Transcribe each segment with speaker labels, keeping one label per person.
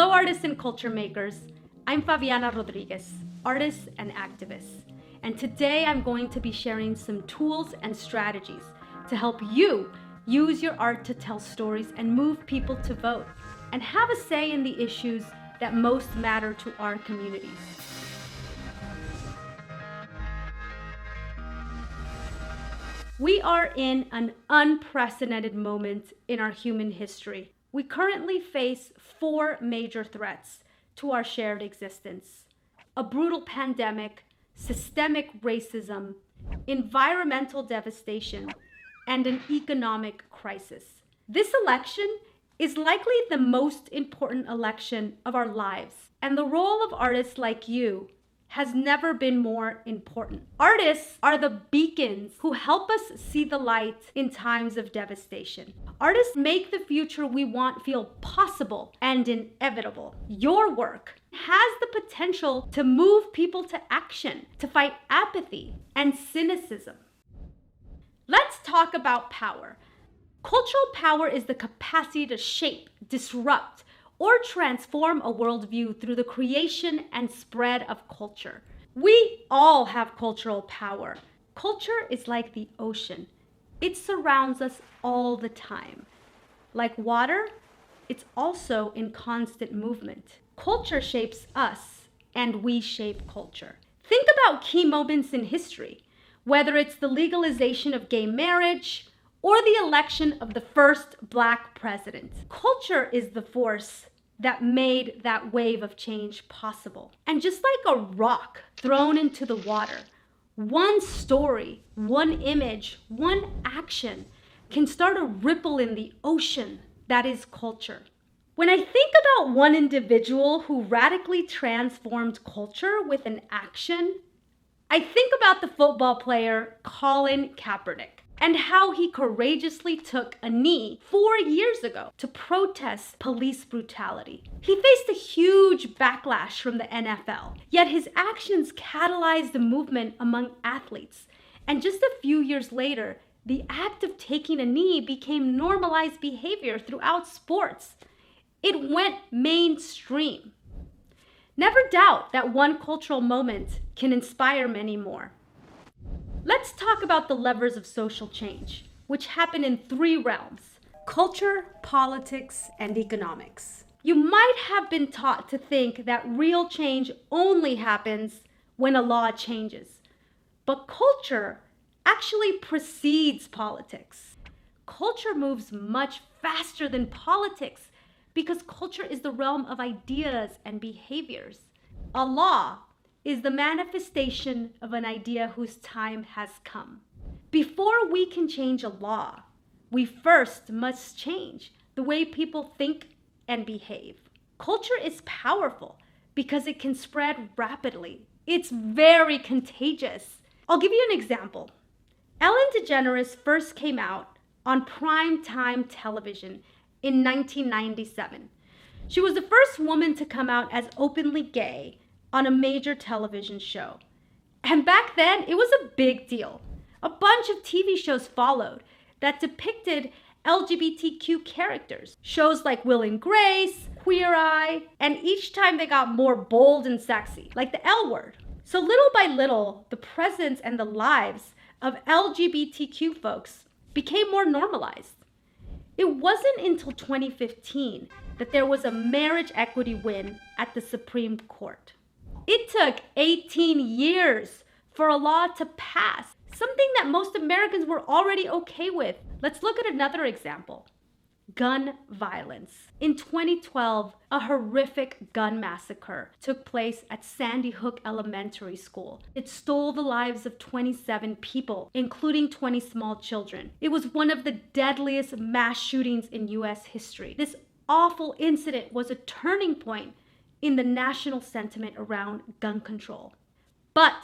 Speaker 1: Hello, artists and culture makers. I'm Favianna Rodriguez, artist and activist. And today I'm going to be sharing some tools and strategies to help you use your art to tell stories and move people to vote and have a say in the issues that most matter to our communities. We are in an unprecedented moment in our human history. We currently face 4 major threats to our shared existence: a brutal pandemic, systemic racism, environmental devastation, and an economic crisis. This election is likely the most important election of our lives, and the role of artists like you has never been more important. Artists are the beacons who help us see the light in times of devastation. Artists make the future we want feel possible and inevitable. Your work has the potential to move people to action, to fight apathy and cynicism. Let's talk about power. Cultural power is the capacity to shape, disrupt, or transform a worldview through the creation and spread of culture. We all have cultural power. Culture is like the ocean. It surrounds us all the time. Like water, it's also in constant movement. Culture shapes us, and we shape culture. Think about key moments in history, whether it's the legalization of gay marriage or the election of the first Black president. Culture is the force that made that wave of change possible. And just like a rock thrown into the water, one story, one image, one action can start a ripple in the ocean that is culture. When I think about one individual who radically transformed culture with an action, I think about the football player Colin Kaepernick and how he courageously took a knee 4 years ago to protest police brutality. He faced a huge backlash from the NFL, yet his actions catalyzed a movement among athletes. And just a few years later, the act of taking a knee became normalized behavior throughout sports. It went mainstream. Never doubt that one cultural moment can inspire many more. Let's talk about the levers of social change, which happen in 3 realms: culture, politics, and economics. You might have been taught to think that real change only happens when a law changes, but culture actually precedes politics. Culture moves much faster than politics because culture is the realm of ideas and behaviors. A law is the manifestation of an idea whose time has come. Before we can change a law, we first must change the way people think and behave. Culture is powerful because it can spread rapidly. It's very contagious. I'll give you an example. Ellen DeGeneres first came out on primetime television in 1997. She was the first woman to come out as openly gay on a major television show. And back then, it was a big deal. A bunch of TV shows followed that depicted LGBTQ characters. Shows like Will and Grace, Queer Eye, and each time they got more bold and sexy, like the L Word. So little by little, the presence and the lives of LGBTQ folks became more normalized. It wasn't until 2015 that there was a marriage equity win at the Supreme Court. It took 18 years for a law to pass, something that most Americans were already okay with. Let's look at another example: gun violence. In 2012, a horrific gun massacre took place at Sandy Hook Elementary School. It stole the lives of 27 people, including 20 small children. It was one of the deadliest mass shootings in US history. This awful incident was a turning point in the national sentiment around gun control. But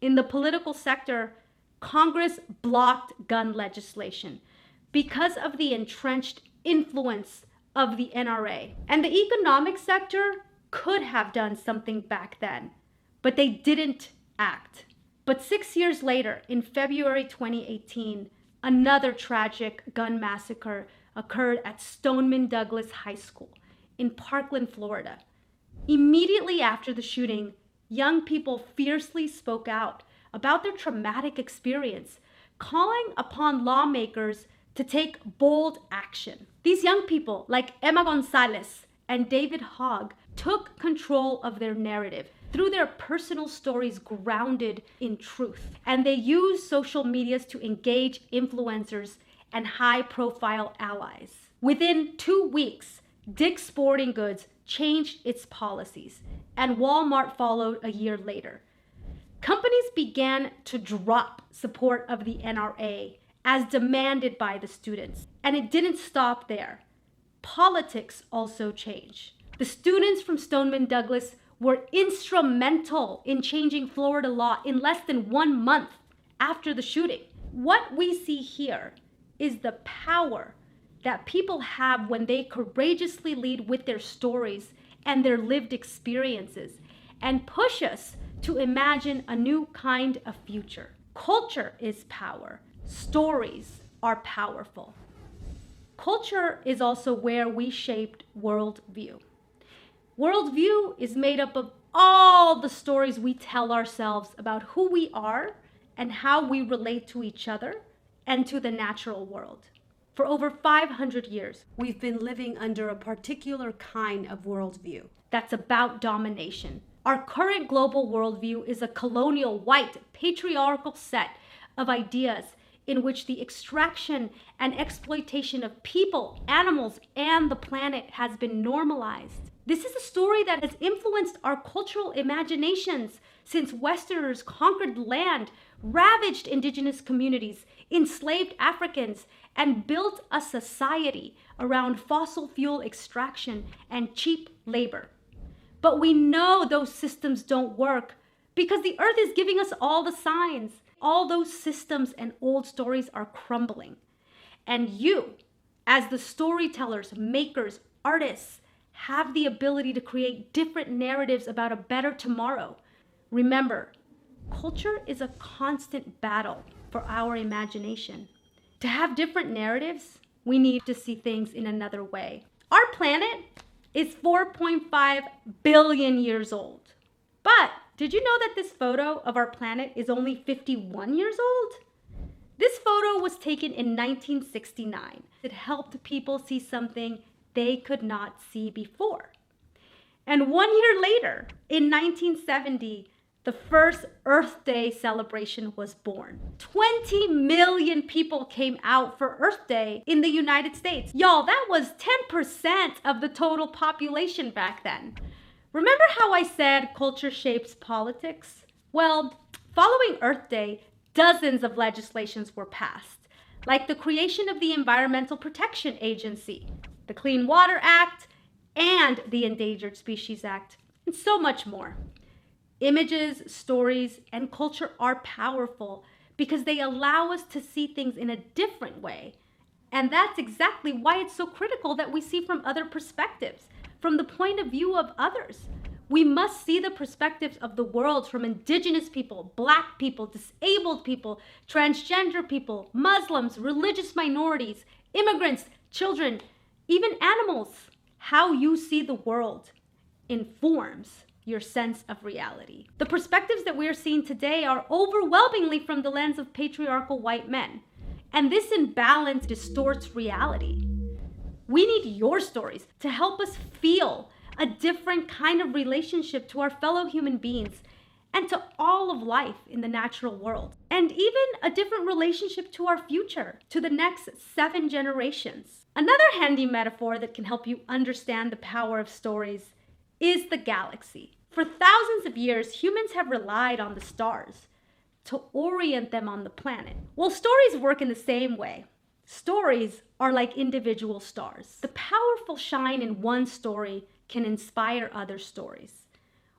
Speaker 1: in the political sector, Congress blocked gun legislation because of the entrenched influence of the NRA. And the economic sector could have done something back then, but they didn't act. But 6 years later, in February 2018, another tragic gun massacre occurred at Stoneman Douglas High School in Parkland, Florida. Immediately after the shooting, young people fiercely spoke out about their traumatic experience, calling upon lawmakers to take bold action. These young people, like Emma Gonzalez and David Hogg, took control of their narrative through their personal stories grounded in truth. And they used social medias to engage influencers and high-profile allies. Within 2 weeks, Dick's Sporting Goods changed its policies, and Walmart followed a year later. Companies began to drop support of the NRA as demanded by the students. And it didn't stop there. Politics also changed. The students from Stoneman Douglas were instrumental in changing Florida law in less than 1 month after the shooting. What we see here is the power that people have when they courageously lead with their stories and their lived experiences and push us to imagine a new kind of future. Culture is power. Stories are powerful. Culture is also where we shaped worldview. Worldview is made up of all the stories we tell ourselves about who we are and how we relate to each other and to the natural world. For over 500 years, we've been living under a particular kind of worldview that's about domination. Our current global worldview is a colonial, white, patriarchal set of ideas in which the extraction and exploitation of people, animals, and the planet has been normalized. This is a story that has influenced our cultural imaginations since Westerners conquered land, ravaged indigenous communities, enslaved Africans, and built a society around fossil fuel extraction and cheap labor. But we know those systems don't work because the earth is giving us all the signs. All those systems and old stories are crumbling. And you, as the storytellers, makers, artists, have the ability to create different narratives about a better tomorrow. Remember, culture is a constant battle for our imagination. To have different narratives, we need to see things in another way. Our planet is 4.5 billion years old. But did you know that this photo of our planet is only 51 years old? This photo was taken in 1969. It helped people see something they could not see before. And 1 year later, in 1970, the first Earth Day celebration was born. 20 million people came out for Earth Day in the United States. Y'all, that was 10% of the total population back then. Remember how I said culture shapes politics? Well, following Earth Day, dozens of legislations were passed, like the creation of the Environmental Protection Agency, the Clean Water Act, and the Endangered Species Act, and so much more. Images, stories, and culture are powerful because they allow us to see things in a different way. And that's exactly why it's so critical that we see from other perspectives, from the point of view of others. We must see the perspectives of the world from indigenous people, Black people, disabled people, transgender people, Muslims, religious minorities, immigrants, children, even animals. How you see the world informs your sense of reality. The perspectives that we are seeing today are overwhelmingly from the lens of patriarchal white men. And this imbalance distorts reality. We need your stories to help us feel a different kind of relationship to our fellow human beings and to all of life in the natural world. And even a different relationship to our future, to the next 7 generations. Another handy metaphor that can help you understand the power of stories is the galaxy. For thousands of years, humans have relied on the stars to orient them on the planet. Well, stories work in the same way. Stories are like individual stars. The powerful shine in one story can inspire other stories.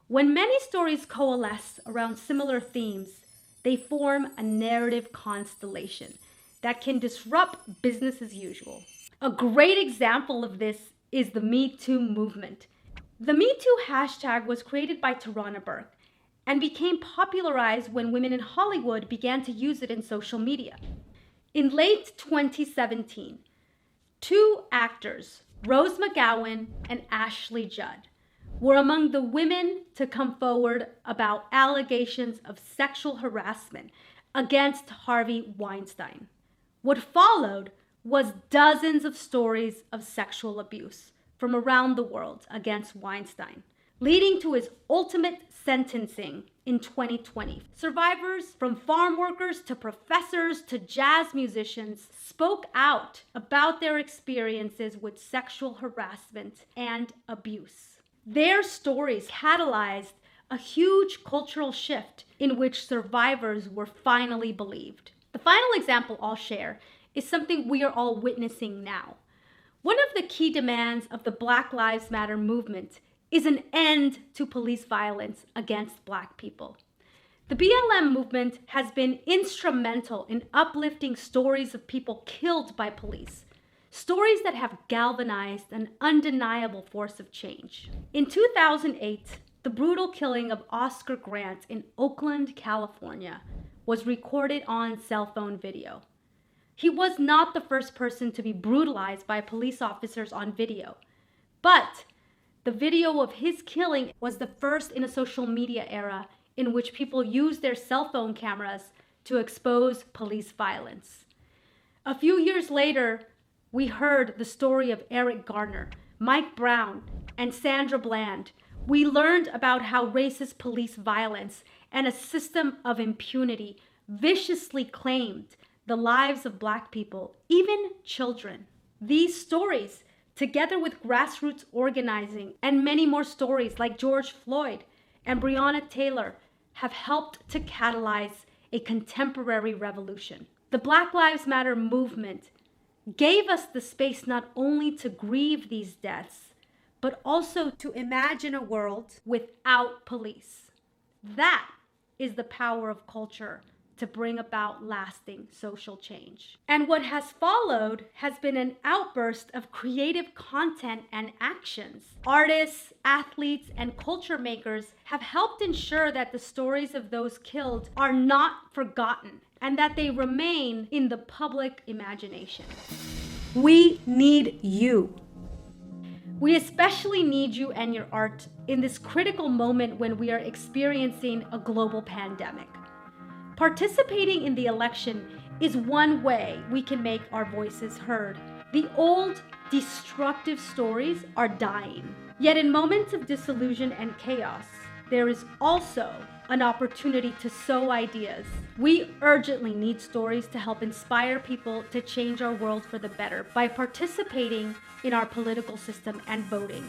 Speaker 1: When many stories coalesce around similar themes, they form a narrative constellation that can disrupt business as usual. A great example of this is the Me Too movement. The Me Too hashtag was created by Tarana Burke and became popularized when women in Hollywood began to use it in social media. In late 2017, 2 actors Rose McGowan and Ashley Judd were among the women to come forward about allegations of sexual harassment against Harvey Weinstein. What followed was dozens of stories of sexual abuse from around the world against Weinstein, leading to his ultimate sentencing in 2020. Survivors, from farm workers to professors to jazz musicians, spoke out about their experiences with sexual harassment and abuse. Their stories catalyzed a huge cultural shift in which survivors were finally believed. The final example I'll share is something we are all witnessing now. One of the key demands of the Black Lives Matter movement is an end to police violence against Black people. The BLM movement has been instrumental in uplifting stories of people killed by police, stories that have galvanized an undeniable force of change. In 2008, the brutal killing of Oscar Grant in Oakland, California, was recorded on cell phone video. He was not the first person to be brutalized by police officers on video, but the video of his killing was the first in a social media era in which people used their cell phone cameras to expose police violence. A few years later, we heard the story of Eric Garner, Mike Brown, and Sandra Bland. We learned about how racist police violence and a system of impunity viciously claimed the lives of Black people, even children. These stories, together with grassroots organizing and many more stories like George Floyd and Breonna Taylor, have helped to catalyze a contemporary revolution. The Black Lives Matter movement gave us the space not only to grieve these deaths, but also to imagine a world without police. That is the power of culture to bring about lasting social change. And what has followed has been an outburst of creative content and actions. Artists, athletes, and culture makers have helped ensure that the stories of those killed are not forgotten and that they remain in the public imagination. We need you. We especially need you and your art in this critical moment when we are experiencing a global pandemic. Participating in the election is one way we can make our voices heard. The old, destructive stories are dying. Yet in moments of disillusion and chaos, there is also an opportunity to sow ideas. We urgently need stories to help inspire people to change our world for the better by participating in our political system and voting.